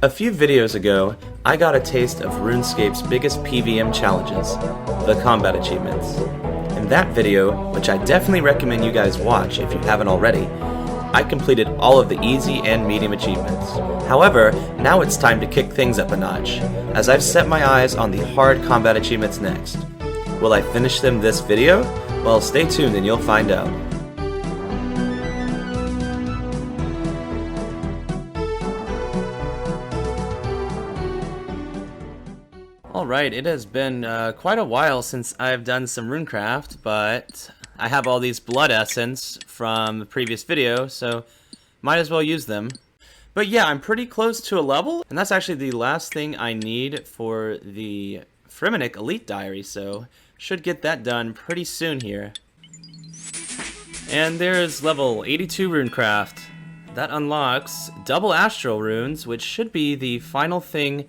A few videos ago, I got a taste of Runescape's biggest PVM challenges, the combat achievements. In that video, which I definitely recommend you guys watch if you haven't already, I completed all of the easy and medium achievements. However, now it's time to kick things up a notch, as I've set my eyes on the hard combat achievements next. Will I finish them this video? Well, stay tuned and you'll find out. Alright, it has been quite a while since I've done some runecraft, but I have all these blood essence from the previous video, so might as well use them. But yeah, I'm pretty close to a level, and that's actually the last thing I need for the Fremennik Elite Diary, so should get that done pretty soon here. And there's level 82 runecraft. That unlocks double astral runes, which should be the final thing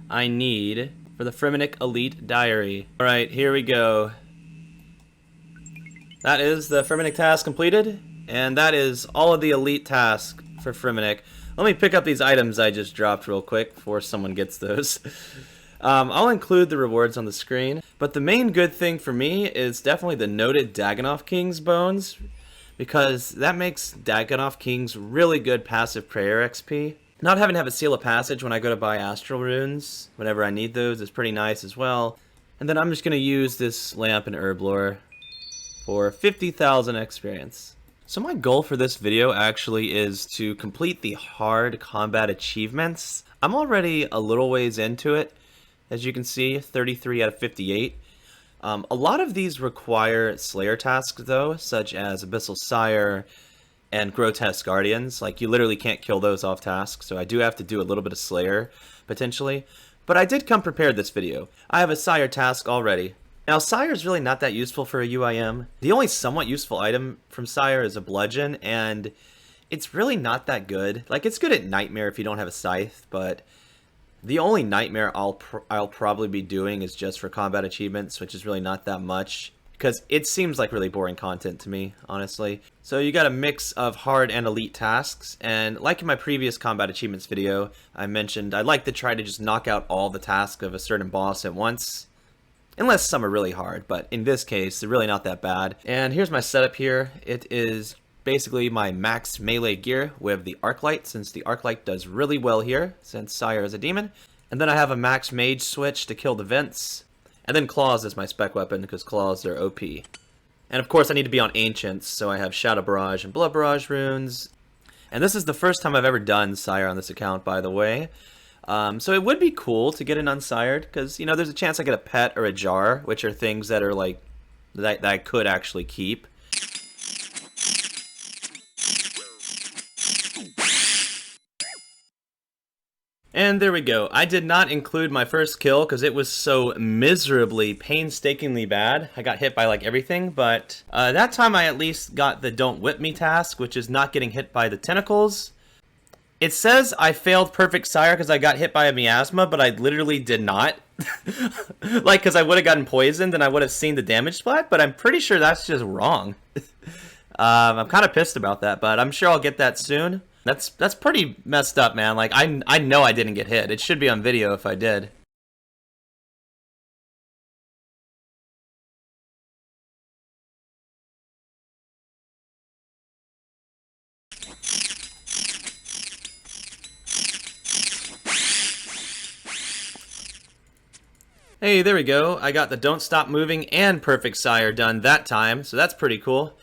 I need for the Fremennik Elite Diary. Alright, here we go. That is the Fremennik task completed, and that is all of the elite tasks for Fremennik. Let me pick up these items I just dropped real quick before someone gets those. I'll include the rewards on the screen, but the main good thing for me is definitely the noted Dagannoth King's bones, because that makes Dagannoth King's really good passive prayer XP. Not having to have a seal of passage when I go to buy astral runes whenever I need those is pretty nice as well. And then I'm just going to use this lamp and herb lore for 50,000 experience. So my goal for this video actually is to complete the hard combat achievements. I'm already a little ways into it. As you can see, 33 out of 58. A lot of these require Slayer tasks though, such as Abyssal Sire and Grotesque Guardians. Like, you literally can't kill those off task, so I do have to do a little bit of Slayer, potentially. But I did come prepared this video. I have a Sire task already. Now, Sire is really not that useful for a UIM. The only somewhat useful item from Sire is a bludgeon, and it's really not that good. Like, it's good at Nightmare if you don't have a scythe, but the only Nightmare I'll probably be doing is just for combat achievements, which is really not that much, because it seems like really boring content to me, honestly. So you got a mix of hard and elite tasks, and like in my previous combat achievements video, I mentioned I like to try to just knock out all the tasks of a certain boss at once. Unless some are really hard, but in this case, they're really not that bad. And here's my setup here. It is basically my max melee gear with the Arclight, since the Arclight does really well here, since Sire is a demon. And then I have a max mage switch to kill the vents. And then Claws is my spec weapon, because Claws are OP. And of course I need to be on Ancients, so I have Shadow Barrage and Blood Barrage runes. And this is the first time I've ever done Sire on this account, by the way. So it would be cool to get an Unsired, because, you know, there's a chance I get a pet or a jar, which are things that are like, that I could actually keep. And there we go. I did not include my first kill because it was so miserably, painstakingly bad. I got hit by like everything, but that time I at least got the Don't Whip Me task, which is not getting hit by the tentacles. It says I failed Perfect Sire because I got hit by a miasma, but I literally did not. Like, because I would have gotten poisoned and I would have seen the damage splat, but I'm pretty sure that's just wrong. I'm kind of pissed about that, but I'm sure I'll get that soon. That's pretty messed up, man. Like, I know I didn't get hit. It should be on video if I did. Hey, there we go. I got the Don't Stop Moving and Perfect Sire done that time, so that's pretty cool.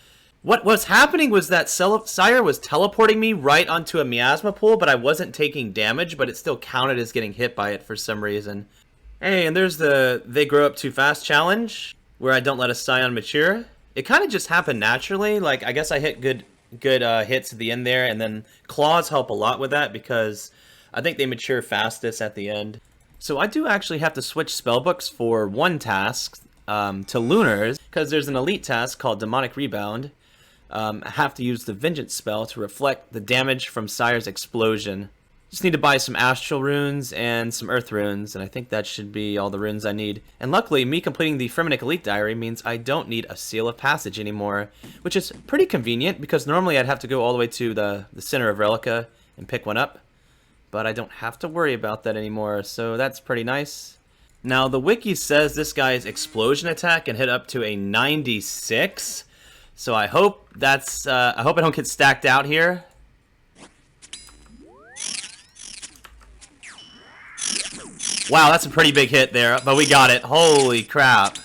What was happening was that Sire was teleporting me right onto a miasma pool, but I wasn't taking damage, but it still counted as getting hit by it for some reason. Hey, and there's the They Grow Up Too Fast challenge, where I don't let a Scion mature. It kind of just happened naturally. Like, I guess I hit good hits at the end there, and then Claws help a lot with that, because I think they mature fastest at the end. So I do actually have to switch spellbooks for one task to Lunars, because there's an elite task called Demonic Rebound. I have to use the Vengeance spell to reflect the damage from Sire's explosion. Just need to buy some Astral runes and some Earth runes, and I think that should be all the runes I need. And luckily, me completing the Fremennik Elite Diary means I don't need a Seal of Passage anymore, which is pretty convenient, because normally I'd have to go all the way to the center of Relica and pick one up. but I don't have to worry about that anymore, so that's pretty nice. Now, the wiki says this guy's explosion attack can hit up to a 96, so I hope that's, I hope I don't get stacked out here. Wow, that's a pretty big hit there, but we got it. Holy crap.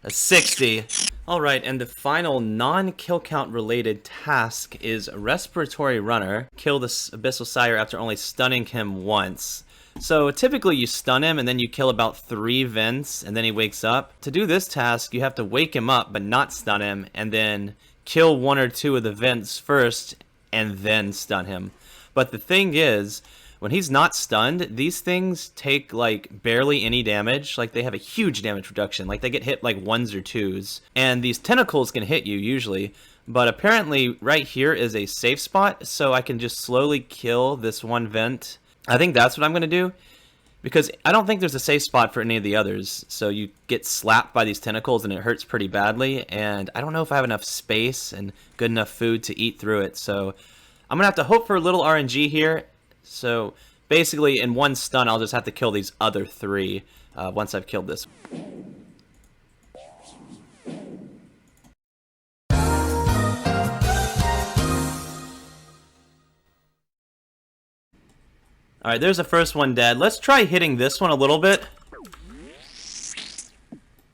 A 60. Alright, and the final non-kill count related task is Respiratory Runner. Kill this Abyssal Sire after only stunning him once. So typically you stun him and then you kill about 3 vents and then he wakes up. To do this task, you have to wake him up but not stun him and then kill 1 or 2 of the vents first and then stun him. But the thing is, when he's not stunned, these things take, like, barely any damage. Like, they have a huge damage reduction. Like, they get hit, like, 1s or 2s. And these tentacles can hit you, usually. But apparently, right here is a safe spot, so I can just slowly kill this one vent. I think that's what I'm going to do. Because I don't think there's a safe spot for any of the others. So you get slapped by these tentacles, and it hurts pretty badly. And I don't know if I have enough space and good enough food to eat through it. So I'm going to have to hope for a little RNG here. So basically in one stun I'll just have to kill these other 3 once I've killed this. Alright, there's the first one dead. Let's try hitting this one a little bit.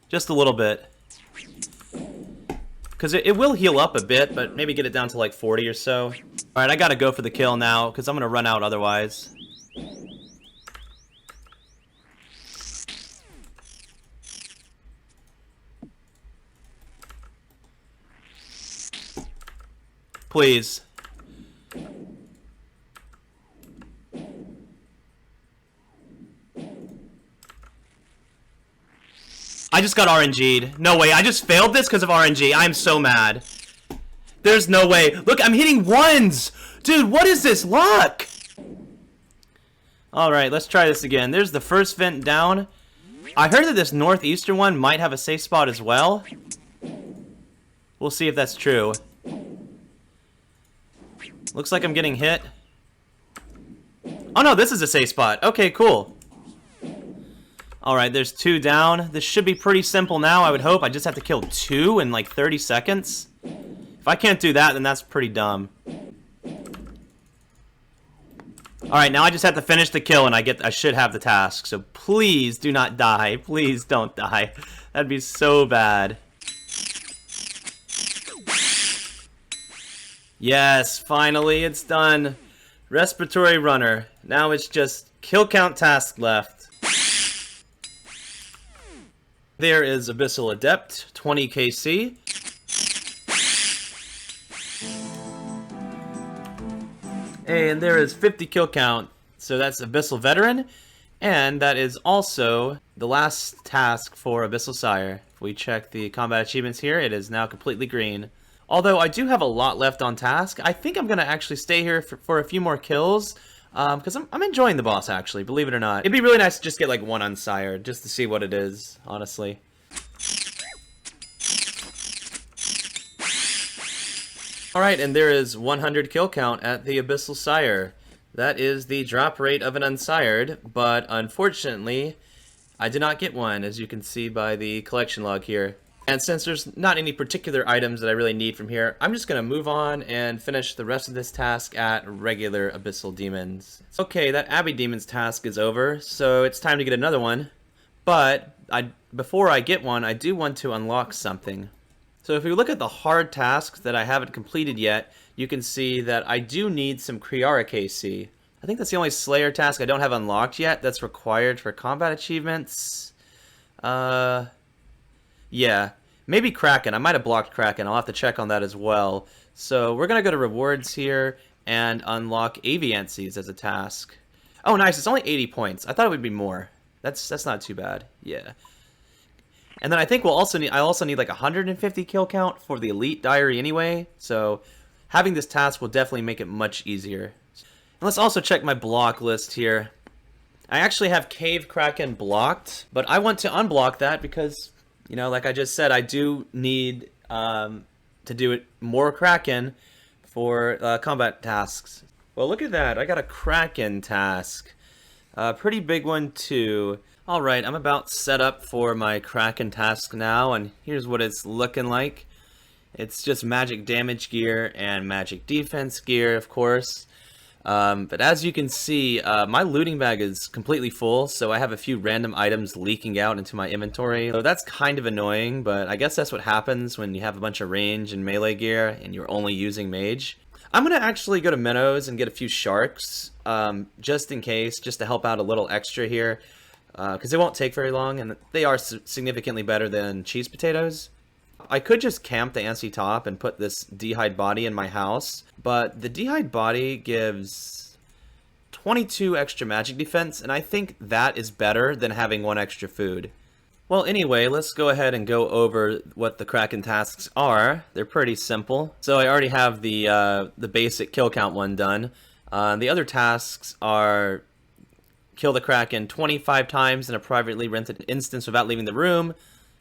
Just a little bit. Because it will heal up a bit, but maybe get it down to like 40 or so. Alright, I gotta go for the kill now, because I'm gonna run out otherwise. Please. I just got RNG'd. No way, I just failed this because of RNG. I'm so mad. There's no way. Look, I'm hitting 1s! Dude, what is this luck? Alright, let's try this again. There's the first vent down. I heard that this northeastern one might have a safe spot as well. We'll see if that's true. Looks like I'm getting hit. Oh no, this is a safe spot. Okay, cool. Alright, there's 2 down. This should be pretty simple now, I would hope. I just have to kill 2 in like 30 seconds. If I can't do that, then that's pretty dumb. Alright, now I just have to finish the kill and I should have the task. So please do not die. Please don't die. That'd be so bad. Yes, finally it's done. Respiratory Runner. Now it's just kill count task left. There is Abyssal Adept, 20 KC. And there is 50 kill count, so that's Abyssal Veteran. And that is also the last task for Abyssal Sire. If we check the combat achievements here, it is now completely green. Although I do have a lot left on task, I think I'm going to actually stay here for a few more kills. Because I'm enjoying the boss, actually, believe it or not. It'd be really nice to just get, like, one unsired, just to see what it is, honestly. Alright, and there is 100 kill count at the Abyssal Sire. That is the drop rate of an unsired, but unfortunately, I did not get one, as you can see by the collection log here. And since there's not any particular items that I really need from here, I'm just going to move on and finish the rest of this task at regular Abyssal Demons. Okay, that Abbey Demons task is over, so it's time to get another one. But before I get one, I do want to unlock something. So if we look at the hard tasks that I haven't completed yet, you can see that I do need some Kriara KC. I think that's the only Slayer task I don't have unlocked yet that's required for combat achievements. Yeah, maybe Kraken. I might have blocked Kraken. I'll have to check on that as well. So we're going to go to rewards here and unlock Aviancies as a task. Oh, nice. It's only 80 points. I thought it would be more. That's not too bad. Yeah. And then I think I also need like 150 kill count for the Elite Diary anyway. So having this task will definitely make it much easier. And let's also check my block list here. I actually have Cave Kraken blocked, but I want to unblock that because, you know, like I just said, I do need to do it more Kraken for combat tasks. Well, look at that. I got a Kraken Task. A pretty big one, too. Alright, I'm about set up for my Kraken Task now, and here's what it's looking like. It's just magic damage gear and magic defense gear, of course. But as you can see, my looting bag is completely full, so I have a few random items leaking out into my inventory. So that's kind of annoying, but I guess that's what happens when you have a bunch of range and melee gear and you're only using mage. I'm going to actually go to Minnows and get a few sharks, just in case, just to help out a little extra here, because it won't take very long, and they are significantly better than cheese potatoes. I could just camp the antsy top and put this d'hide body in my house, but the d'hide body gives 22 extra magic defense, and I think that is better than having 1 extra food. Well, anyway, let's go ahead and go over what the Kraken tasks are. They're pretty simple. So I already have the basic kill count one done. The other tasks are kill the Kraken 25 times in a privately rented instance without leaving the room,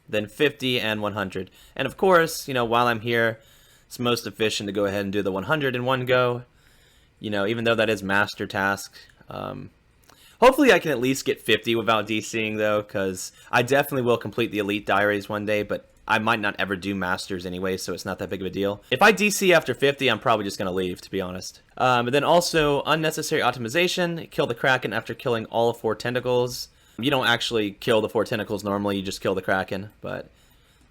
then 50 and 100. And of course, you know, while I'm here, it's most efficient to go ahead and do the 100 in one go. You know, even though that is master task. Hopefully I can at least get 50 without DCing though, because I definitely will complete the Elite Diaries one day, but I might not ever do Masters anyway, so it's not that big of a deal. If I DC after 50, I'm probably just going to leave, to be honest. But then also, unnecessary optimization, kill the Kraken after killing all 4 tentacles. You don't actually kill the 4 tentacles normally, you just kill the Kraken, but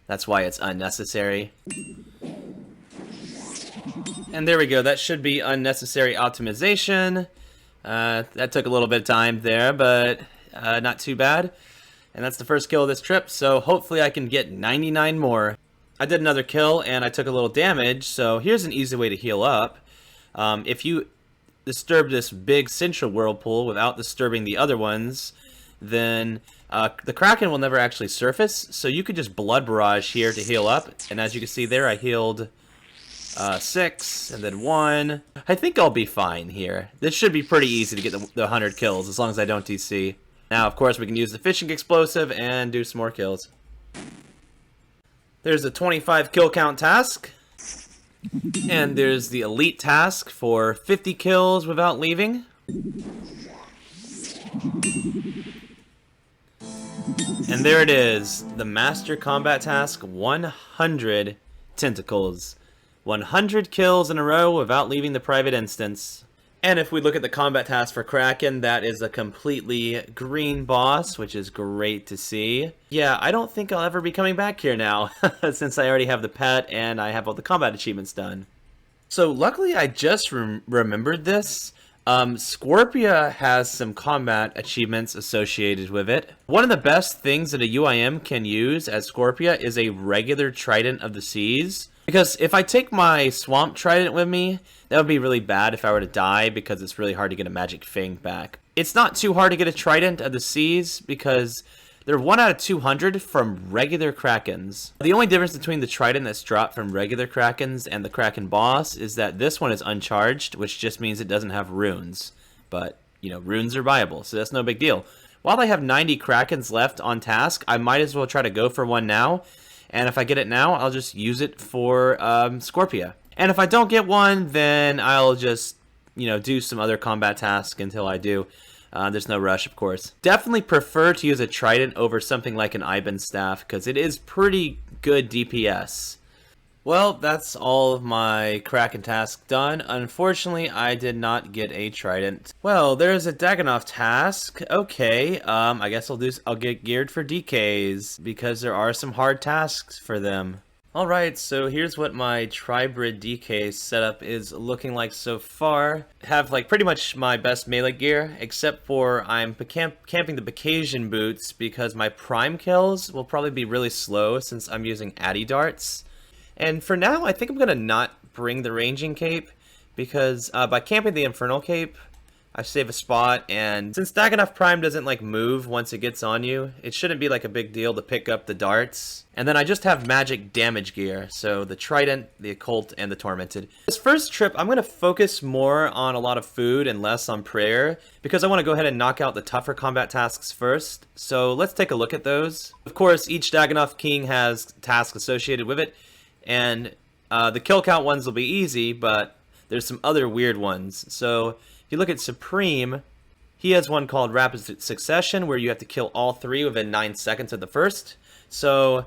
that's why it's unnecessary. And there we go, that should be unnecessary optimization. That took a little bit of time there, but not too bad. And that's the first kill of this trip, so hopefully I can get 99 more. I did another kill, and I took a little damage, so here's an easy way to heal up. If you disturb this big central whirlpool without disturbing the other ones, then the Kraken will never actually surface, so you could just Blood Barrage here to heal up, and as you can see there, I healed 6, and then 1. I think I'll be fine here. This should be pretty easy to get the 100 kills, as long as I don't DC. Now, of course, we can use the fishing explosive and do some more kills. There's a 25 kill count task, and there's the elite task for 50 kills without leaving. And there it is, the Master Combat Task 100 Tentacles. 100 kills in a row without leaving the private instance. And if we look at the combat task for Kraken, that is a completely green boss, which is great to see. Yeah, I don't think I'll ever be coming back here now, since I already have the pet and I have all the combat achievements done. So luckily I just remembered this. Scorpia has some combat achievements associated with it. One of the best things that a UIM can use as Scorpia is a regular Trident of the Seas. Because if I take my Swamp Trident with me, that would be really bad if I were to die, because it's really hard to get a Magic Fang back. It's not too hard to get a Trident of the Seas, because they're 1 out of 200 from regular Krakens. The only difference between the Trident that's dropped from regular Krakens and the Kraken boss is that this one is uncharged, which just means it doesn't have runes. But, you know, runes are viable, so that's no big deal. While I have 90 Krakens left on task, I might as well try to go for one now. And if I get it now, I'll just use it for Scorpia. And if I don't get one, then I'll just, you know, do some other combat task until I do. There's no rush, of course. Definitely prefer to use a Trident over something like an Iban Staff, because it is pretty good DPS. Well, that's all of my Kraken task done. Unfortunately, I did not get a Trident. Well, there's a Dagannoth task. Okay, I guess I'll get geared for DKs, because there are some hard tasks for them. Alright, so here's what my Tribrid Dk setup is looking like so far. I have like pretty much my best melee gear, except for I'm camping the Bacasian boots, because my prime kills will probably be really slow since I'm using Addy darts. And for now, I think I'm going to not bring the ranging cape, because by camping the infernal cape, I save a spot, and since Dagannoth Prime doesn't like move once it gets on you, it shouldn't be like a big deal to pick up the darts. And then I just have magic damage gear, so the Trident, the Occult, and the Tormented. This first trip, I'm going to focus more on a lot of food and less on prayer, because I want to go ahead and knock out the tougher combat tasks first. So let's take a look at those. Of course, each Dagannoth King has tasks associated with it, and the kill count ones will be easy, but there's some other weird ones. So if you look at Supreme, he has one called Rapid Succession, where you have to kill all 3 within 9 seconds of the first. So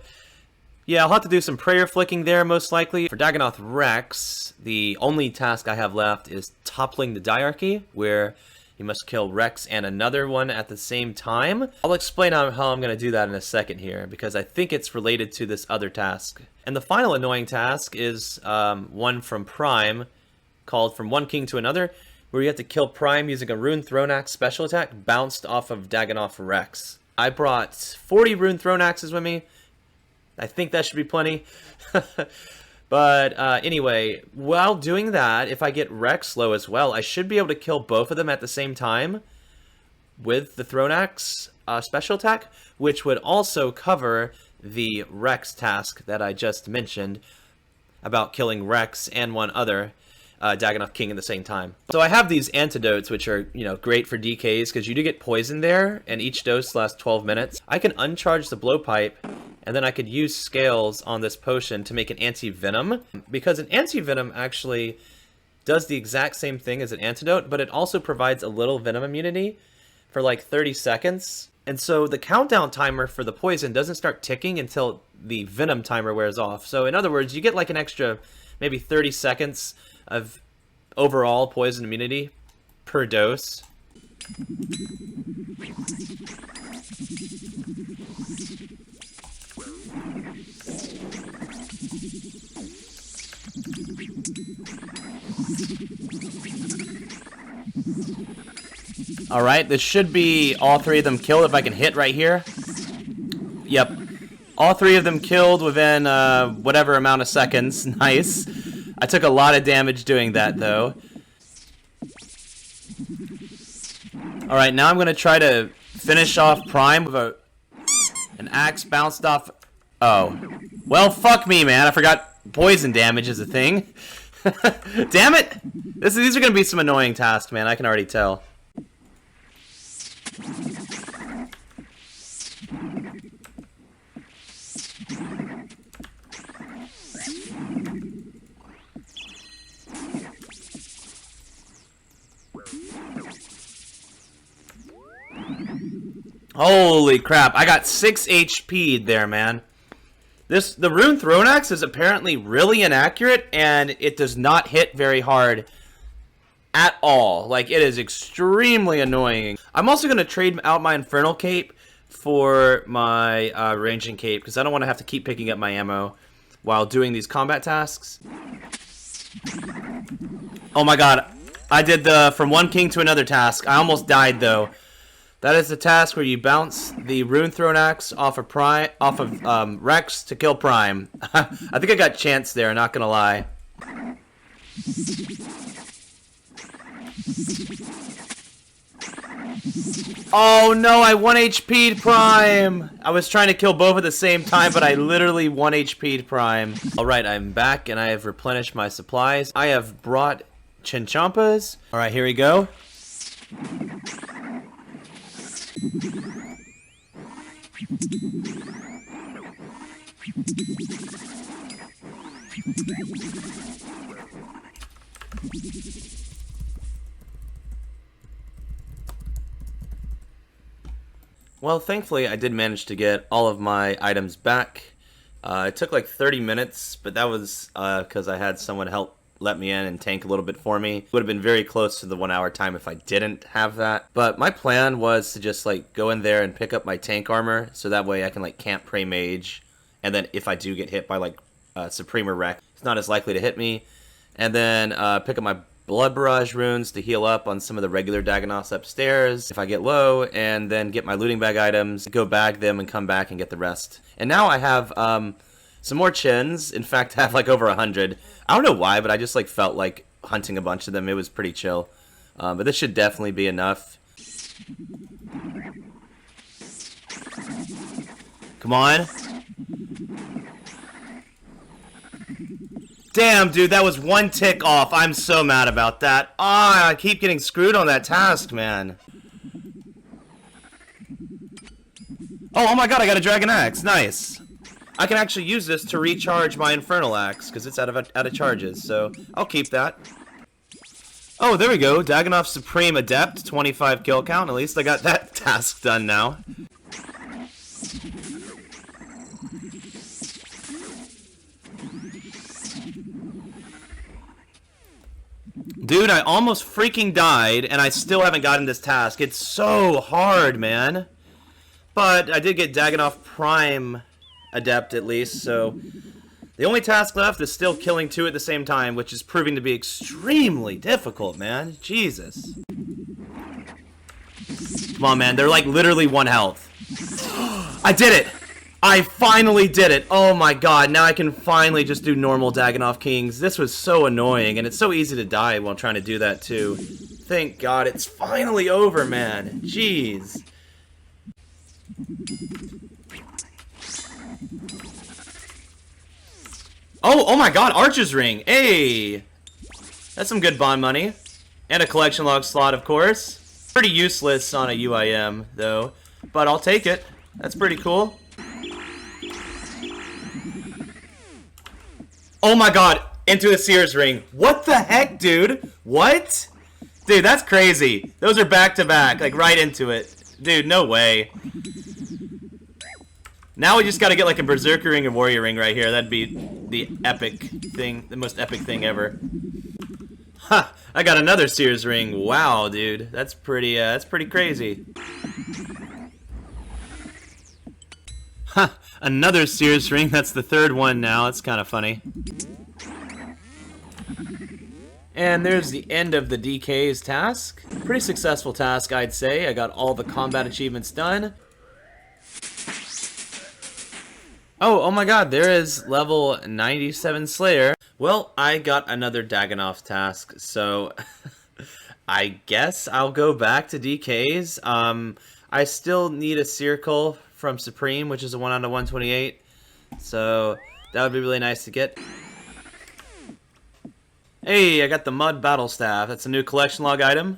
yeah, I'll have to do some prayer flicking there, most likely. For Dagannoth Rex, the only task I have left is Toppling the Diarchy, where you must kill Rex and another one at the same time. I'll explain how I'm going to do that in a second here, because I think it's related to this other task. And the final annoying task is one from Prime, called From One King to Another, where you have to kill Prime using a Rune Throne Axe special attack bounced off of Dagannoth Rex. I brought 40 Rune Throne Axes with me. I think that should be plenty. But anyway, while doing that, if I get Rex low as well, I should be able to kill both of them at the same time with the Throne Axe special attack, which would also cover the Rex task that I just mentioned about killing Rex and one other Dagannoth King at the same time. So I have these antidotes, which are, you know, great for DKs, because you do get poison there, and each dose lasts 12 minutes. I can uncharge the blowpipe, and then I could use scales on this potion to make an anti-venom, because an anti-venom actually does the exact same thing as an antidote, but it also provides a little venom immunity for like 30 seconds. And so the countdown timer for the poison doesn't start ticking until the venom timer wears off. So in other words, you get like an extra maybe 30 seconds of overall poison immunity per dose. Alright, this should be all 3 of them killed if I can hit right here. Yep. All 3 of them killed within whatever amount of seconds. Nice. I took a lot of damage doing that, though. Alright, now I'm going to try to finish off Prime with an axe bounced off... Oh. Well, fuck me, man. I forgot poison damage is a thing. Damn it! These are going to be some annoying tasks, man. I can already tell. Holy crap, I got 6 HP'd there, man. The Rune Throne Axe is apparently really inaccurate, and it does not hit very hard at all. Like, it is extremely annoying. I'm also going to trade out my Infernal Cape for my Ranging Cape, because I don't want to have to keep picking up my ammo while doing these combat tasks. Oh my god, I did the From One King to Another task. I almost died, though. That is the task where you bounce the Rune Throne Axe off of Rex to kill Prime. I think I got chance there, not gonna lie. Oh no, I 1 HP'd Prime! I was trying to kill both at the same time, but I literally 1 HP'd Prime. Alright, I'm back and I have replenished my supplies. I have brought Chinchampas. Alright, here we go. Well, thankfully I did manage to get all of my items back. It took like 30 minutes, but that was because I had someone help let me in and tank a little bit for me. Would have been very close to the 1 hour time if I didn't have that. But my plan was to just like go in there and pick up my tank armor, so that way I can like camp Prey Mage, and then if I do get hit by like Supreme or Rex, it's not as likely to hit me. And then pick up my Blood Barrage runes to heal up on some of the regular Dagannoths upstairs if I get low, and then get my looting bag items, go bag them, and come back and get the rest. And now I have some more chins. In fact, I have like over 100. I don't know why, but I just like felt like hunting a bunch of them. It was pretty chill. But this should definitely be enough. Come on. Damn, dude, that was 1 tick off. I'm so mad about that. Ah, I keep getting screwed on that task, man. Oh my god, I got a Dragon Axe. Nice. I can actually use this to recharge my Infernal Axe, because it's out of charges, so I'll keep that. Oh, there we go. Dagannoth Supreme Adept, 25 kill count. At least I got that task done now. Dude, I almost freaking died, and I still haven't gotten this task. It's so hard, man. But I did get Dagannoth Prime Adept, at least, so... The only task left is still killing 2 at the same time, which is proving to be extremely difficult, man. Jesus. Come on, man. They're, like, literally 1 health. I did it! I finally did it! Oh my god, now I can finally just do normal Dagannoth Kings. This was so annoying, and it's so easy to die while trying to do that, too. Thank god, it's finally over, man. Jeez. Oh my god, Archer's Ring! Hey! That's some good bond money. And a collection log slot, of course. Pretty useless on a UIM, though. But I'll take it. That's pretty cool. Oh my god, into a Seer's Ring. What the heck, dude? What? Dude, that's crazy. Those are back-to-back, like right into it. Dude, no way. Now we just gotta get like a Berserker Ring and Warrior Ring right here. That'd be the epic thing, the most epic thing ever. Ha! I got another Seer's Ring. Wow, dude. That's pretty crazy. Ha! Another Seer's Ring. That's the 3rd one now. It's kind of funny. And there's the end of the DK's task. Pretty successful task, I'd say. I got all the combat achievements done. Oh my god, there is level 97 Slayer. Well, I got another Dagannoth task, so I guess I'll go back to DK's. I still need a Circle from Supreme, which is a 1 out of 128, so that would be really nice to get. Hey, I got the Mud Battle Staff. That's a new collection log item.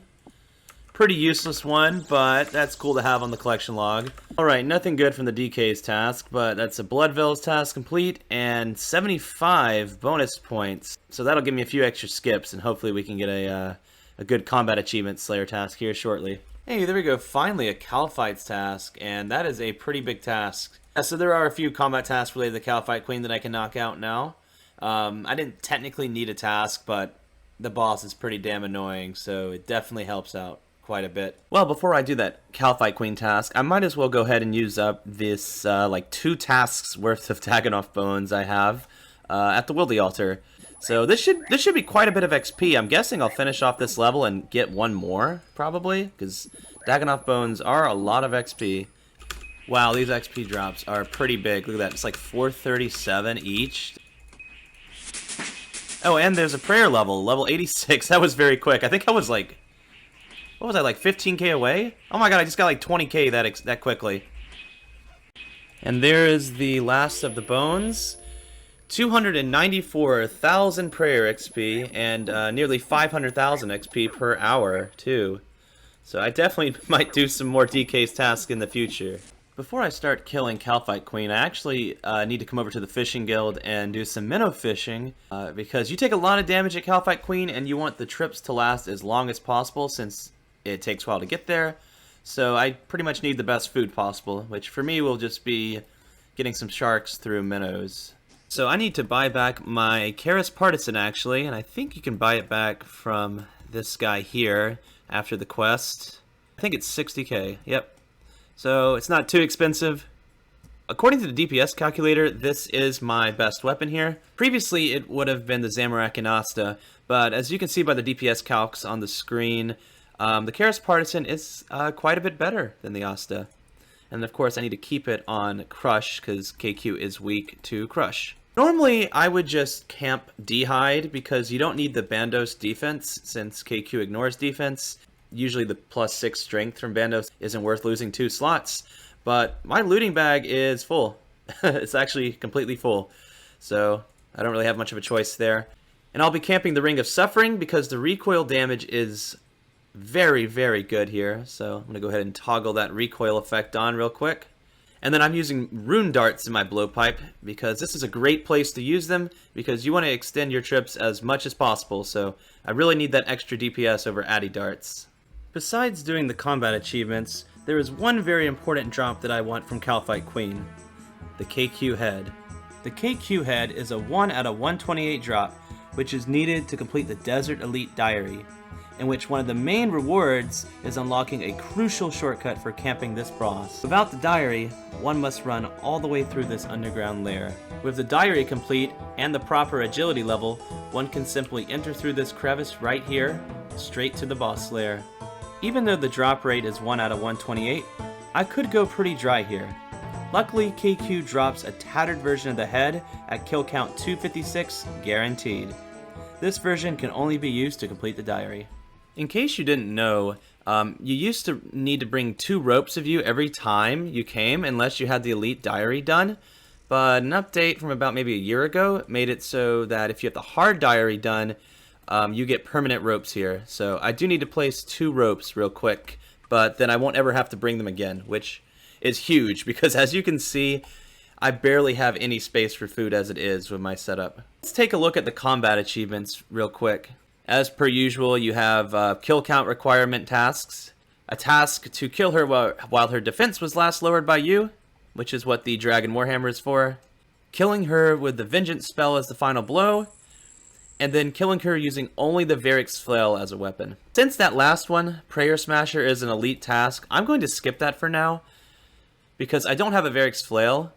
Pretty useless one, but that's cool to have on the collection log. Alright, nothing good from the DK's task, but that's a Bloodveil's task complete, and 75 bonus points. So that'll give me a few extra skips, and hopefully we can get a good combat achievement Slayer task here shortly. Hey, there we go, finally a Calphite's task, and that is a pretty big task. So there are a few combat tasks related to the Calphite Queen that I can knock out now. I didn't technically need a task, but the boss is pretty damn annoying, so it definitely helps out quite a bit. Well, before I do that Calphite Queen task, I might as well go ahead and use up this like 2 tasks worth of Dagannoth bones I have at the Wildy Altar. So this should be quite a bit of XP. I'm guessing I'll finish off this level and get 1 more, probably, because Dagannoth bones are a lot of XP. Wow, these XP drops are pretty big. Look at that, it's like 437 each. Oh, and there's a prayer level, level 86. That was very quick. I think I was like, what was I, like 15k away? Oh my god, I just got like 20k that quickly. And there is the last of the bones. 294,000 prayer XP and nearly 500,000 XP per hour, too. So I definitely might do some more DK's tasks in the future. Before I start killing Calphite Queen, I actually need to come over to the Fishing Guild and do some Minnow Fishing, because you take a lot of damage at Calphite Queen and you want the trips to last as long as possible since it takes a while to get there. So I pretty much need the best food possible, which for me will just be getting some sharks through minnows. So I need to buy back my Charis Partisan, actually, and I think you can buy it back from this guy here after the quest. I think it's 60k, yep. So it's not too expensive. According to the DPS calculator, this is my best weapon here. Previously, it would have been the Zamorak and Asta, but as you can see by the DPS calcs on the screen, the Charis Partisan is quite a bit better than the Asta. And of course, I need to keep it on Crush, because KQ is weak to Crush. Normally, I would just camp D-Hide, because you don't need the Bandos defense, since KQ ignores defense. Usually the +6 strength from Bandos isn't worth losing 2 slots. But my looting bag is full. It's actually completely full. So I don't really have much of a choice there. And I'll be camping the Ring of Suffering, because the recoil damage is very, very good here. So I'm going to go ahead and toggle that recoil effect on real quick. And then I'm using rune darts in my blowpipe because this is a great place to use them because you want to extend your trips as much as possible, so I really need that extra DPS over addy darts. Besides doing the combat achievements, there is one very important drop that I want from Kalphite Queen, the KQ head. The KQ head is a 1 out of 128 drop, which is needed to complete the Desert Elite Diary, in which one of the main rewards is unlocking a crucial shortcut for camping this boss. Without the diary, one must run all the way through this underground lair. With the diary complete and the proper agility level, one can simply enter through this crevice right here, straight to the boss lair. Even though the drop rate is 1 out of 128, I could go pretty dry here. Luckily, KQ drops a tattered version of the head at kill count 256, guaranteed. This version can only be used to complete the diary. In case you didn't know, you used to need to bring 2 ropes of you every time you came unless you had the Elite Diary done, but an update from about maybe a year ago made it so that if you have the hard diary done, you get permanent ropes here. So I do need to place 2 ropes real quick, but then I won't ever have to bring them again, which is huge because as you can see, I barely have any space for food as it is with my setup. Let's take a look at the combat achievements real quick. As per usual, you have kill count requirement tasks, a task to kill her while her defense was last lowered by you, which is what the Dragon Warhammer is for, killing her with the Vengeance spell as the final blow, and then killing her using only the Varric's Flail as a weapon. Since that last one, Prayer Smasher, is an elite task, I'm going to skip that for now, because I don't have a Varric's Flail.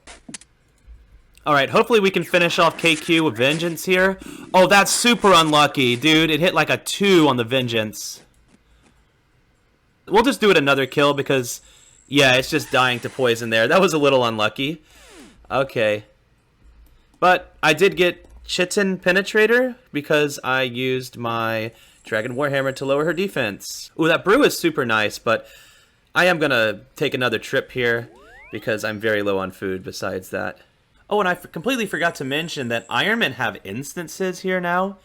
Alright, hopefully we can finish off KQ with Vengeance here. Oh, that's super unlucky, dude. It hit like a 2 on the Vengeance. We'll just do it another kill because, yeah, it's just dying to poison there. That was a little unlucky. Okay. But I did get Chitin Penetrator because I used my Dragon Warhammer to lower her defense. Ooh, that brew is super nice, but I am going to take another trip here because I'm very low on food besides that. Oh, and I completely forgot to mention that Ironmen have instances here now.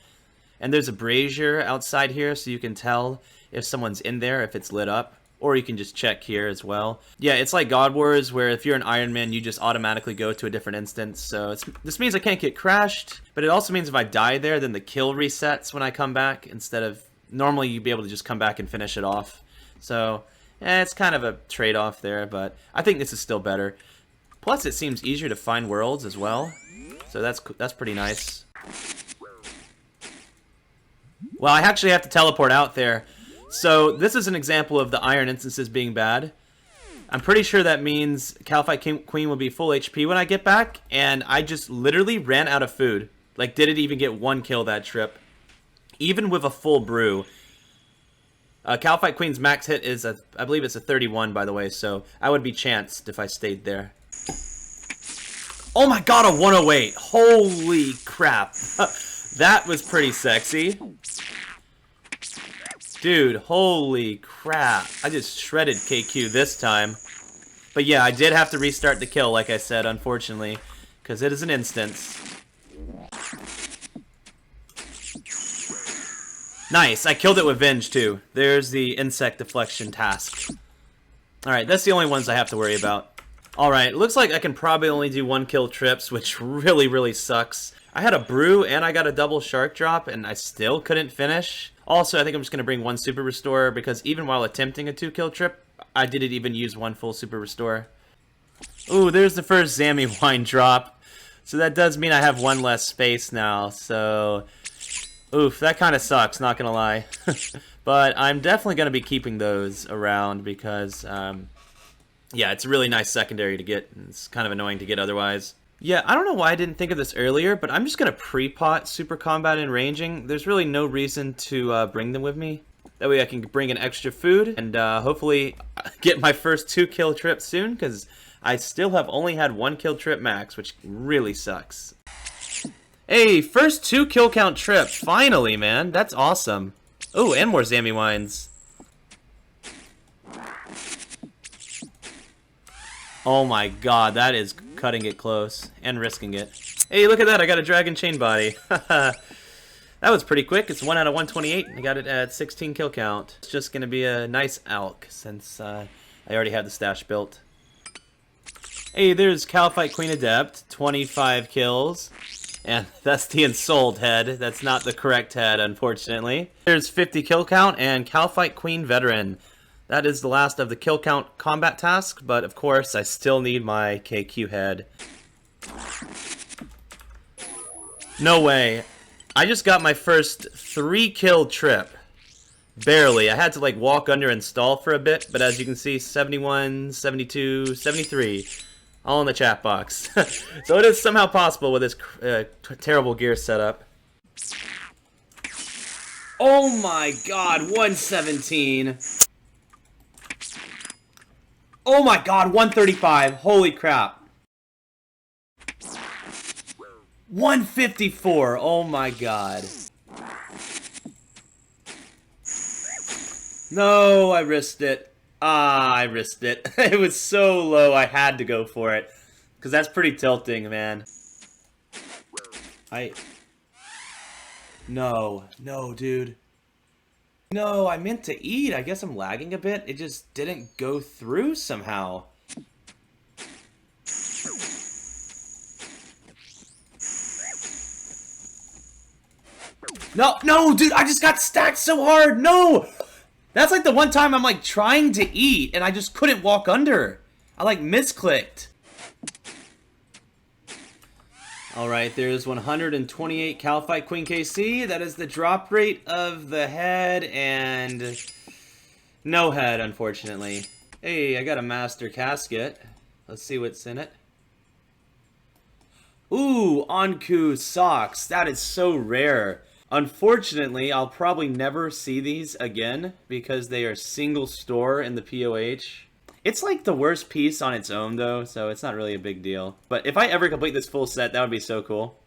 And there's a brazier outside here so you can tell if someone's in there, if it's lit up. Or you can just check here as well. Yeah, it's like God Wars where if you're an Ironman, you just automatically go to a different instance. So this means I can't get crashed. But it also means if I die there, then the kill resets when I come back. Instead of, normally you'd be able to just come back and finish it off. So, it's kind of a trade-off there, but I think this is still better. Plus, it seems easier to find worlds as well, so that's pretty nice. Well, I actually have to teleport out there. So this is an example of the iron instances being bad. I'm pretty sure that means Kalphite Queen will be full HP when I get back, and I just literally ran out of food. Like, didn't even get 1 kill that trip, even with a full brew. Kalphite Queen's max hit is, I believe it's a 31, by the way, so I would be chanced if I stayed there. Oh my god, a 108! Holy crap! That was pretty sexy. Dude, holy crap. I just shredded KQ this time. But yeah, I did have to restart the kill, like I said, unfortunately, because it is an instance. Nice, I killed it with Venge, too. There's the insect deflection task. Alright, that's the only ones I have to worry about. Alright, looks like I can probably only do 1 kill trips, which really sucks. I had a brew and I got a double shark drop, and I still couldn't finish. Also, I think I'm just going to bring 1 super restore, because even while attempting a 2-kill trip, I didn't even use 1 full super restore. Ooh, there's the first Zammy wine drop. So that does mean I have 1 less space now, so... Oof, that kind of sucks, not gonna lie. But I'm definitely going to be keeping those around because, yeah, it's a really nice secondary to get. It's kind of annoying to get otherwise. Yeah, I don't know why I didn't think of this earlier, but I'm just going to pre-pot Super Combat and Ranging. There's really no reason to bring them with me. That way I can bring in extra food and hopefully get my first 2-kill trip soon, because I still have only had 1-kill trip max, which really sucks. Hey, first 2-kill count trip. Finally, man. That's awesome. Oh, and more Zammy wines. Oh my god, that is cutting it close and risking it. Hey, look at that, I got a dragon chain body. That was pretty quick. It's 1 out of 128. I got it at 16 kill count. It's just gonna be a nice alk since I already have the stash built. Hey, there's Calfight Queen Adept, 25 kills. And that's the Ensouled head. That's not the correct head, unfortunately. There's 50 kill count and Calfight Queen Veteran. That is the last of the kill count combat task, but of course I still need my KQ head. No way. I just got my first 3-kill trip. Barely. I had to like walk under and stall for a bit, but as you can see, 71, 72, 73. All in the chat box. So it is somehow possible with this terrible gear setup. Oh my god, 117. Oh my god, 135. Holy crap. 154. Oh my god. No, I risked it. I risked it. It was so low, I had to go for it. Because that's pretty tilting, man. No, dude. No, I meant to eat. I guess I'm lagging a bit. It just didn't go through somehow. No, dude, I just got stacked so hard. No! That's like the one time I'm like trying to eat and I just couldn't walk under. I like misclicked. Alright, there's 128 Calfight Queen KC. That is the drop rate of the head and no head, unfortunately. Hey, I got a master casket. Let's see what's in it. Ooh, Anku socks. That is so rare. Unfortunately, I'll probably never see these again because they are single store in the POH. It's like the worst piece on its own though, so it's not really a big deal. But if I ever complete this full set, that would be so cool.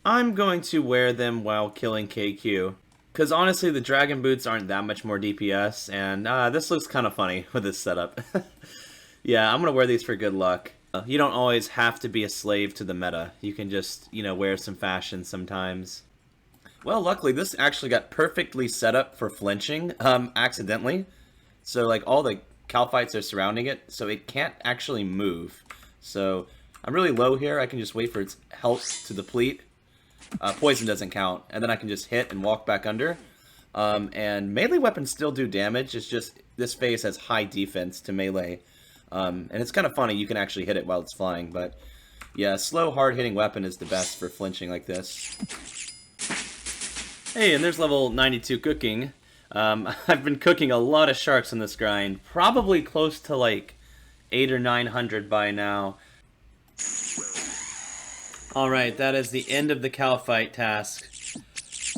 I'm going to wear them while killing KQ. Because honestly, the dragon boots aren't that much more DPS, and this looks kind of funny with this setup. Yeah, I'm going to wear these for good luck. You don't always have to be a slave to the meta. You can just, you know, wear some fashion sometimes. Well, luckily, this actually got perfectly set up for flinching, accidentally. So, like, all the Calfights are surrounding it, so it can't actually move. So, I'm really low here. I can just wait for its health to deplete. Poison doesn't count. And then I can just hit and walk back under. And melee weapons still do damage. It's just, this phase has high defense to melee. And it's kind of funny. You can actually hit it while it's flying. But, yeah, slow, hard-hitting weapon is the best for flinching like this. Hey, and there's level 92 cooking. I've been cooking a lot of sharks in this grind. Probably close to like 800 or 900 by now. Alright, that is the end of the Calfight task.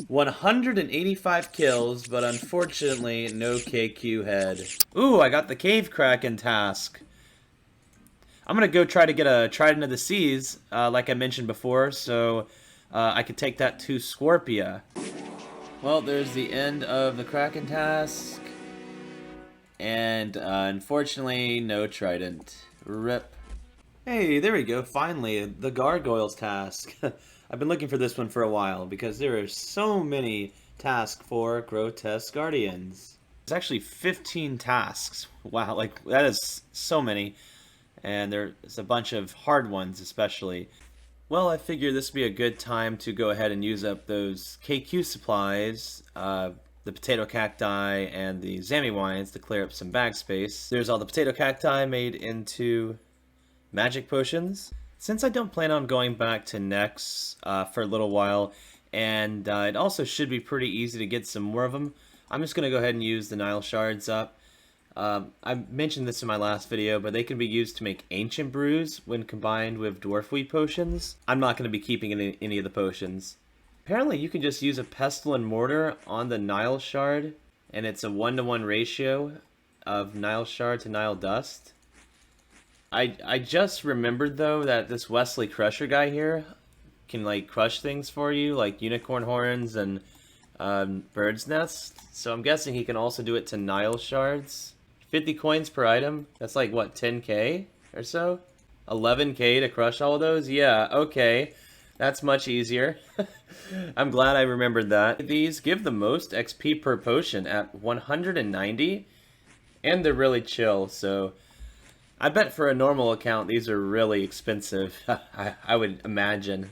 185 kills, but unfortunately no KQ head. Ooh, I got the Cave Kraken task. I'm gonna go try to get a Trident of the Seas, like I mentioned before, so I could take that to Scorpia. Well, there's the end of the Kraken task. And unfortunately, no Trident. RIP. Hey, there we go, finally, the Gargoyles Task. I've been looking for this one for a while, because there are so many tasks for Grotesque Guardians. There's actually 15 tasks. Wow, like, that is so many. And there's a bunch of hard ones, especially. Well, I figure this would be a good time to go ahead and use up those KQ supplies, the potato cacti and the Zammy wines to clear up some bag space. There's all the potato cacti made into magic potions. Since I don't plan on going back to Nex for a little while, and it also should be pretty easy to get some more of them, I'm just going to go ahead and use the Nile shards up. I mentioned this in my last video, but they can be used to make ancient brews when combined with dwarfweed potions. I'm not going to be keeping any of the potions. Apparently you can just use a pestle and mortar on the Nile shard, and it's a 1-to-1 ratio of Nile shard to Nile dust. I just remembered though that this Wesley Crusher guy here can like crush things for you, like unicorn horns and bird's nests. So I'm guessing he can also do it to Nile shards. 50 coins per item, that's like, what, 10k or so? 11k to crush all of those? Yeah, okay. That's much easier. I'm glad I remembered that. These give the most XP per potion at 190, and they're really chill, so I bet for a normal account these are really expensive. I would imagine.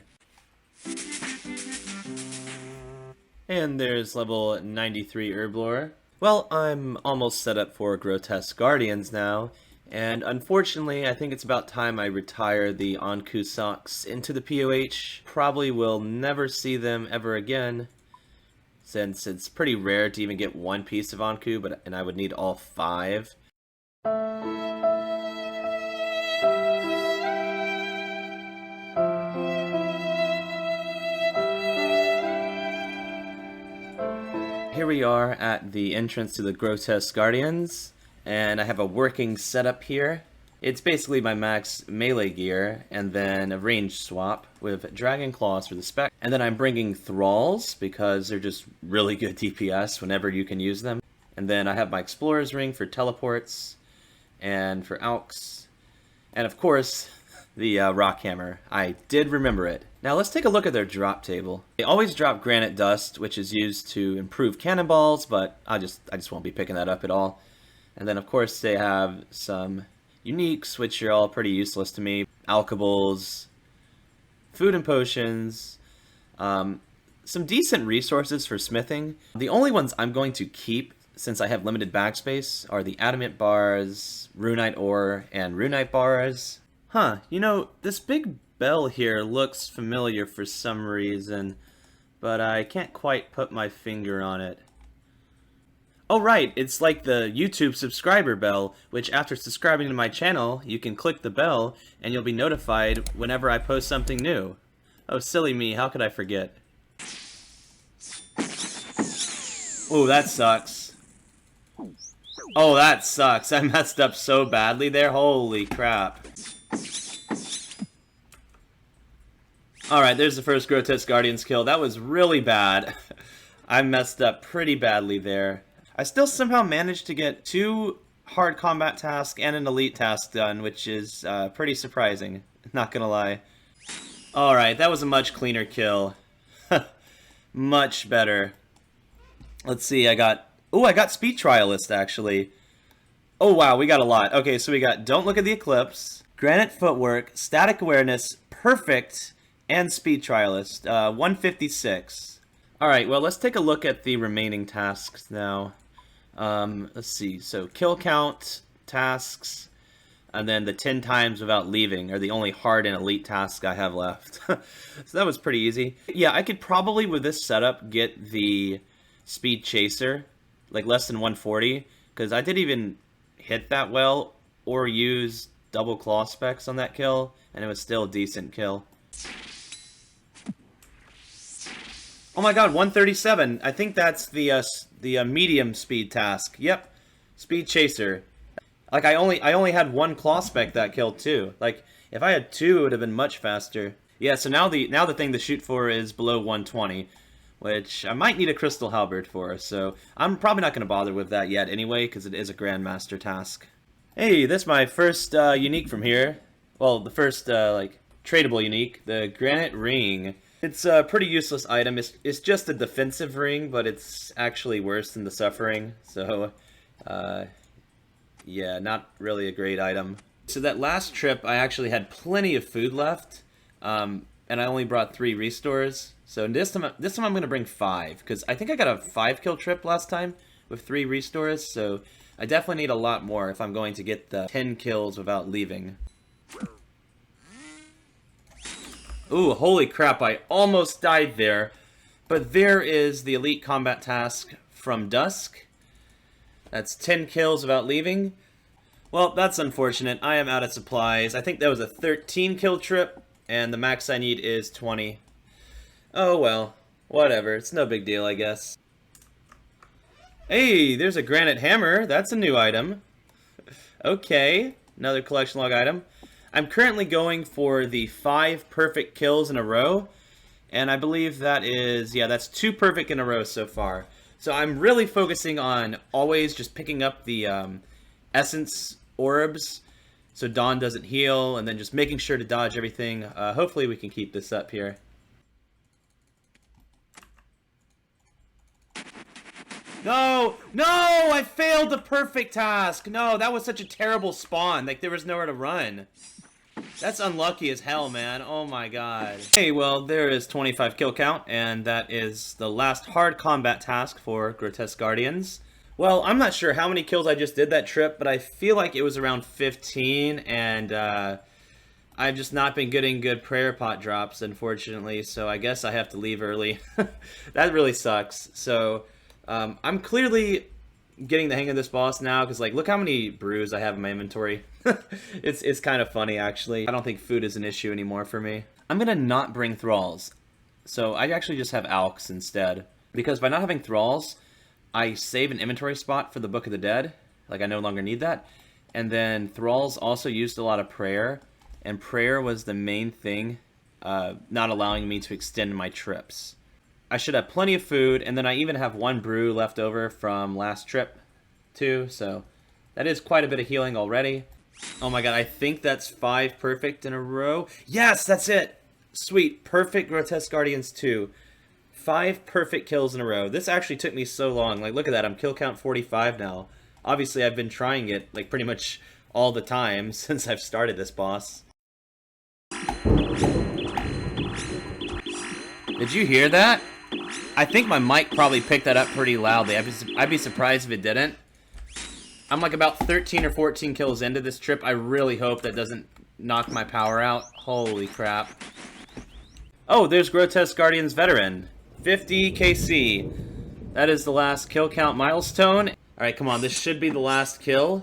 And there's level 93 Herblore. Well, I'm almost set up for Grotesque Guardians now, and unfortunately I think it's about time I retire the Anku socks into the POH. Probably will never see them ever again, since it's pretty rare to even get one piece of Anku, and I would need all 5. Here we are at the entrance to the Grotesque Guardians, and I have a working setup here. It's basically my max melee gear, and then a range swap with Dragon Claws for the spec. And then I'm bringing Thralls, because they're just really good DPS whenever you can use them. And then I have my Explorer's Ring for teleports, and for Alks. And of course, the Rock Hammer. I did remember it. Now let's take a look at their drop table. They always drop Granite Dust, which is used to improve cannonballs, but I just won't be picking that up at all. And then of course they have some uniques, which are all pretty useless to me. Alkables, food and potions, some decent resources for smithing. The only ones I'm going to keep, since I have limited backspace, are the Adamant Bars, Runite Ore, and Runite Bars. Huh, you know, this big bell here looks familiar for some reason, but I can't quite put my finger on it. Oh right, it's like the YouTube subscriber bell, which after subscribing to my channel, you can click the bell and you'll be notified whenever I post something new. Oh silly me, how could I forget? Ooh, that sucks. Oh, that sucks. I messed up so badly there, holy crap. Alright, there's the first Grotesque Guardians kill. That was really bad. I messed up pretty badly there. I still somehow managed to get 2 hard combat tasks and an elite task done, which is pretty surprising. Not gonna lie. Alright, that was a much cleaner kill. Much better. Let's see, I got Speed Trialist, actually. Oh wow, we got a lot. Okay, so we got Don't Look at the Eclipse, Granite Footwork, Static Awareness, Perfect, and Speed Trialist. 156. Alright, well, let's take a look at the remaining tasks now. Let's see, so kill count, tasks, and then the 10 times without leaving are the only hard and elite tasks I have left. So that was pretty easy. Yeah, I could probably, with this setup, get the Speed Chaser, like less than 140, because I didn't even hit that well, or use double claw specs on that kill, and it was still a decent kill. Oh my god, 137. I think that's the medium speed task. Yep, Speed Chaser. Like I only had 1 claw spec that kill too. Like if I had 2, it would have been much faster. Yeah, so now the thing to shoot for is below 120, which I might need a Crystal Halberd for. So I'm probably not going to bother with that yet anyway, because it is a Grandmaster task. Hey, this is my first unique from here. Well, the first like tradable unique, the Granite Ring. It's a pretty useless item. It's just a defensive ring, but it's actually worse than the Suffering. So, yeah, not really a great item. So that last trip, I actually had plenty of food left, and I only brought 3 restores. So this time I'm going to bring 5, because I think I got a 5-kill trip last time with 3 restores. So I definitely need a lot more if I'm going to get the 10 kills without leaving. Ooh, holy crap, I almost died there. But there is the Elite Combat Task from Dusk. That's 10 kills without leaving. Well, that's unfortunate. I am out of supplies. I think that was a 13-kill trip, and the max I need is 20. Oh well, whatever. It's no big deal, I guess. Hey, there's a Granite Hammer. That's a new item. Okay, another collection log item. I'm currently going for the 5 perfect kills in a row, and I believe that is, yeah, that's 2 perfect in a row so far. So I'm really focusing on always just picking up the essence orbs so Dawn doesn't heal, and then just making sure to dodge everything. Hopefully we can keep this up here. No! No! I failed the perfect task! No, that was such a terrible spawn. Like, there was nowhere to run. That's unlucky as hell, man. Oh my god. Hey, well, there is 25 kill count, and that is the last hard combat task for Grotesque Guardians. Well, I'm not sure how many kills I just did that trip, but I feel like it was around 15, and I've just not been getting good prayer pot drops, unfortunately, so I guess I have to leave early. That really sucks. So, I'm clearly getting the hang of this boss now, because, like, look how many brews I have in my inventory. It's kind of funny, actually. I don't think food is an issue anymore for me. I'm gonna not bring thralls, so I actually just have alks instead. Because by not having thralls, I save an inventory spot for the Book of the Dead. Like, I no longer need that. And then thralls also used a lot of prayer, and prayer was the main thing not allowing me to extend my trips. I should have plenty of food, and then I even have one brew left over from last trip, too, so that is quite a bit of healing already. Oh my god, I think that's 5 perfect in a row. Yes, that's it! Sweet, perfect Grotesque Guardians 2. 5 perfect kills in a row. This actually took me so long. Like, look at that, I'm kill count 45 now. Obviously, I've been trying it, like, pretty much all the time since I've started this boss. Did you hear that? I think my mic probably picked that up pretty loudly. I'd be surprised if it didn't. I'm like about 13 or 14 kills into this trip. I really hope that doesn't knock my power out. Holy crap. Oh, there's Grotesque Guardians Veteran. 50 KC. That is the last kill count milestone. Alright, come on. This should be the last kill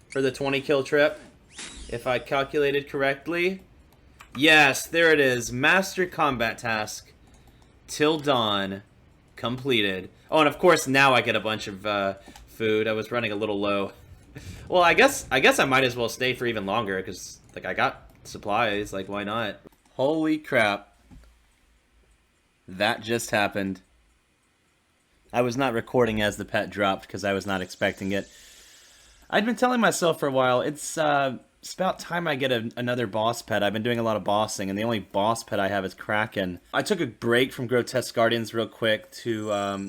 for the 20 kill trip, if I calculated correctly. Yes, there it is. Master Combat Task. Till Dawn. Completed. Oh, and of course now I get a bunch of food. I was running a little low. Well, I guess I might as well stay for even longer, because, like, I got supplies. Like, why not? Holy crap. That just happened. I was not recording as the pet dropped because I was not expecting it. I'd been telling myself for a while, it's about time I get another boss pet. I've been doing a lot of bossing, and the only boss pet I have is Kraken. I took a break from Grotesque Guardians real quick to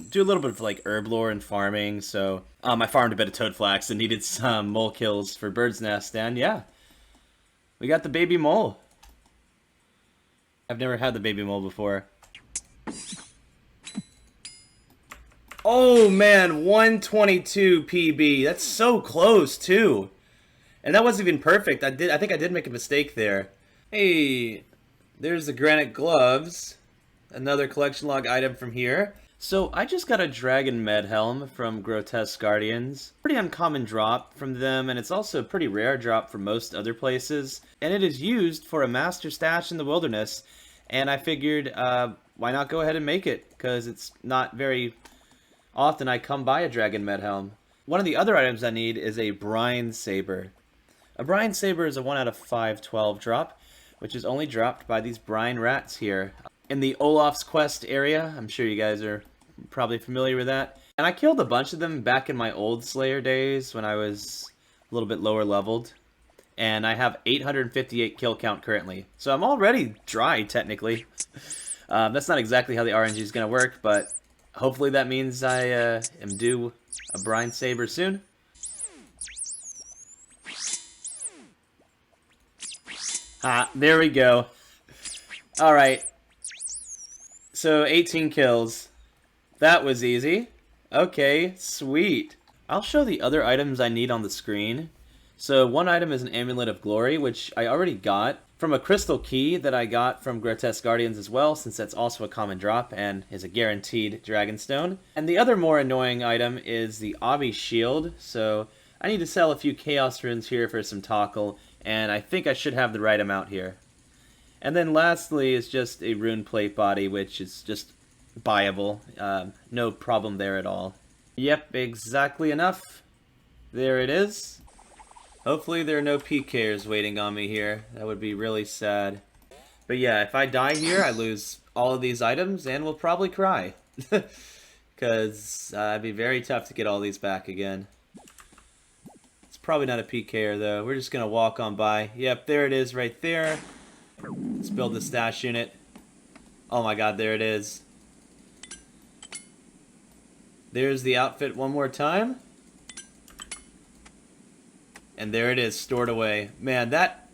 do a little bit of, like, herb lore and farming, so I farmed a bit of toadflax and needed some mole kills for Bird's Nest, and yeah. We got the baby mole. I've never had the baby mole before. Oh man, 122 PB. That's so close too. And that wasn't even perfect. I think I did make a mistake there. Hey, there's the Granite Gloves. Another collection log item from here. So I just got a Dragon Med Helm from Grotesque Guardians. Pretty uncommon drop from them, and it's also a pretty rare drop from most other places. And it is used for a master stash in the wilderness. And I figured, why not go ahead and make it? Because it's not very often I come by a Dragon Med Helm. One of the other items I need is a Brine Saber. A Brine Saber is a 1 out of 5/12 drop, which is only dropped by these brine rats here. In the Olaf's Quest area, I'm sure you guys are probably familiar with that. And I killed a bunch of them back in my old Slayer days when I was a little bit lower leveled. And I have 858 kill count currently. So I'm already dry, technically. That's not exactly how the RNG is going to work, but hopefully that means I am due a Brine Saber soon. Ah, there we go. Alright. So 18 kills. That was easy. Okay, sweet. I'll show the other items I need on the screen. So one item is an Amulet of Glory, which I already got from a crystal key that I got from Grotesque Guardians as well, since that's also a common drop and is a guaranteed Dragonstone. And the other more annoying item is the Obby Shield, so I need to sell a few Chaos Runes here for some Tockle, and I think I should have the right amount here. And then lastly is just a Rune Plate Body, which is just buyable. No problem there at all. Yep, exactly enough. There it is. Hopefully there are no PKers waiting on me here. That would be really sad. But yeah, if I die here, I lose all of these items and will probably cry. Because it'd be very tough to get all these back again. It's probably not a PKer though. We're just going to walk on by. Yep, there it is right there. Let's build the stash unit. Oh my god, there it is. There's the outfit one more time. And there it is, stored away. Man, that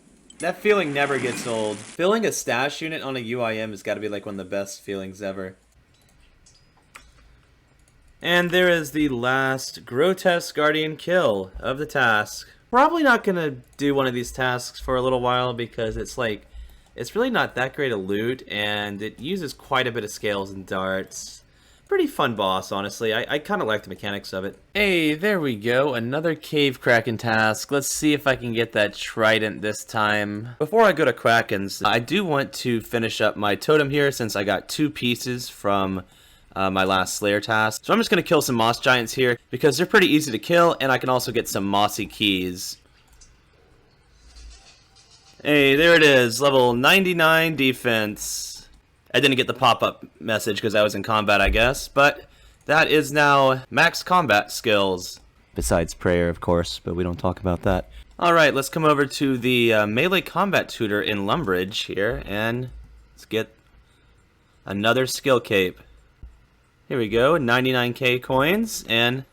feeling never gets old. Filling a stash unit on a UIM has got to be like one of the best feelings ever. And there is the last Grotesque Guardian kill of the task. Probably not going to do one of these tasks for a little while because it's like, it's really not that great a loot and it uses quite a bit of scales and darts. Pretty fun boss, honestly. I kind of like the mechanics of it. Hey, there we go. Another cave Kraken task. Let's see if I can get that trident this time. Before I go to Krakens, I do want to finish up my totem here since I got 2 pieces from my last Slayer task. So I'm just going to kill some moss giants here because they're pretty easy to kill and I can also get some mossy keys. Hey, there it is. Level 99 defense. I didn't get the pop-up message because I was in combat, I guess, but that is now max combat skills. Besides prayer, of course, but we don't talk about that. Alright, let's come over to the melee combat tutor in Lumbridge here, and let's get another skill cape. Here we go, 99k coins, and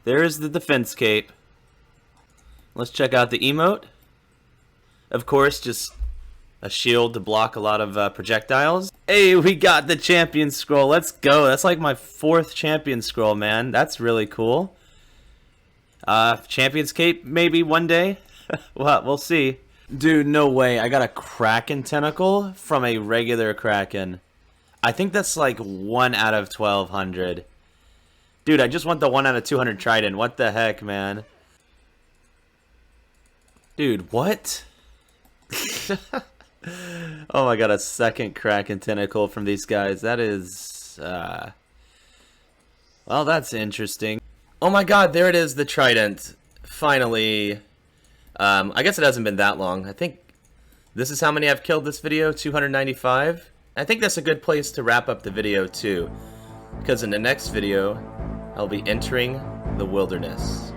there's the defense cape. Let's check out the emote. Of course, just a shield to block a lot of projectiles. Hey, we got the champion scroll. Let's go. That's like my 4th champion scroll, man. That's really cool. Champion's cape, maybe one day. Well, we'll see. Dude, no way. I got a Kraken tentacle from a regular Kraken. I think that's like 1 out of 1200. Dude, I just want the 1 out of 200 trident. What the heck, man? Dude, what? Oh my god, a second Kraken tentacle from these guys. That is, well, that's interesting. Oh my god, there it is, the trident. Finally. I guess it hasn't been that long. I think this is how many I've killed this video, 295. I think that's a good place to wrap up the video too, because in the next video, I'll be entering the wilderness.